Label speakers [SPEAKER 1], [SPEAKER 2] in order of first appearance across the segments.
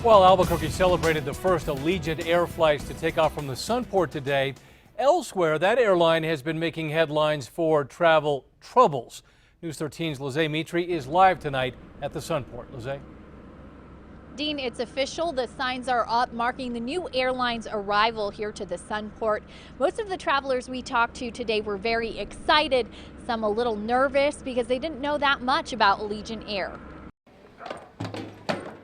[SPEAKER 1] Well, Albuquerque celebrated the first Allegiant air flights to take off from the Sunport today. Elsewhere, that airline has been making headlines for travel troubles. News 13's Lizzie Mitri is live tonight at the Sunport. Lizzie?
[SPEAKER 2] Dean, it's official. The signs are up marking the new airline's arrival here to the Sunport. Most of the travelers we talked to today were very excited, some a little nervous because they didn't know that much about Allegiant Air.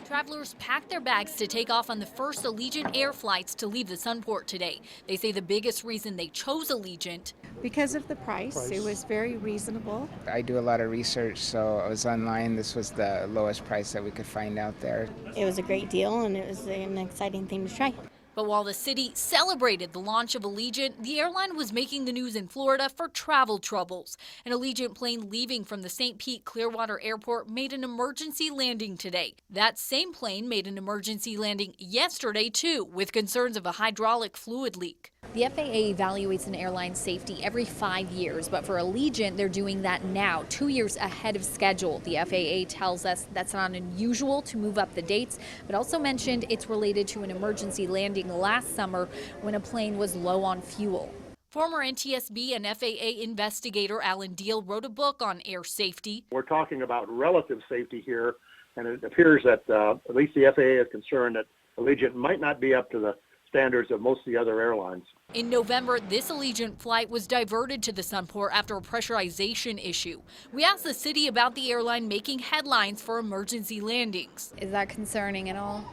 [SPEAKER 2] Travelers packed their bags to take off on the first Allegiant Air flights to leave the Sunport today. They say the biggest reason they chose Allegiant
[SPEAKER 3] because of the price. It was very reasonable.
[SPEAKER 4] I do a lot of research, so I was online. This was the lowest price that we could find out there.
[SPEAKER 5] It was a great deal, and it was an exciting thing to try.
[SPEAKER 2] But while the city celebrated the launch of Allegiant, the airline was making the news in Florida for travel troubles. An Allegiant plane leaving from the St. Pete Clearwater Airport made an emergency landing today. That same plane made an emergency landing yesterday, too, with concerns of a hydraulic fluid leak. The FAA evaluates an airline's safety every 5 years, but for Allegiant, they're doing that now, 2 years ahead of schedule. The FAA tells us that's not unusual to move up the dates, but also mentioned it's related to an emergency landing last summer when a plane was low on fuel. Former NTSB and FAA investigator Alan Deal wrote a book on air safety.
[SPEAKER 6] We're talking about relative safety here, and it appears that at least the FAA is concerned that Allegiant might not be up to the standards of most of the other airlines.
[SPEAKER 2] In November, this Allegiant flight was diverted to the Sunport after a pressurization issue. We asked the city about the airline making headlines for emergency landings. Is that concerning at all?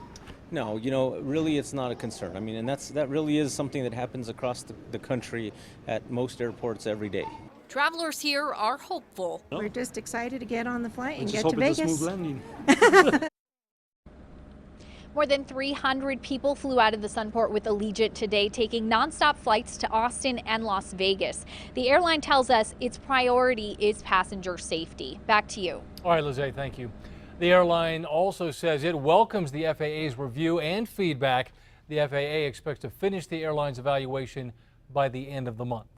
[SPEAKER 7] No, really it's not a concern. I mean, and that really is something that happens across the country at most airports every day.
[SPEAKER 2] Travelers here are hopeful.
[SPEAKER 3] We're just excited to get on the flight and get to Vegas.
[SPEAKER 2] More than 300 people flew out of the Sunport with Allegiant today, taking nonstop flights to Austin and Las Vegas. The airline tells us its priority is passenger safety. Back to you.
[SPEAKER 1] All right, Lizzie, thank you. The airline also says it welcomes the FAA's review and feedback. The FAA expects to finish the airline's evaluation by the end of the month.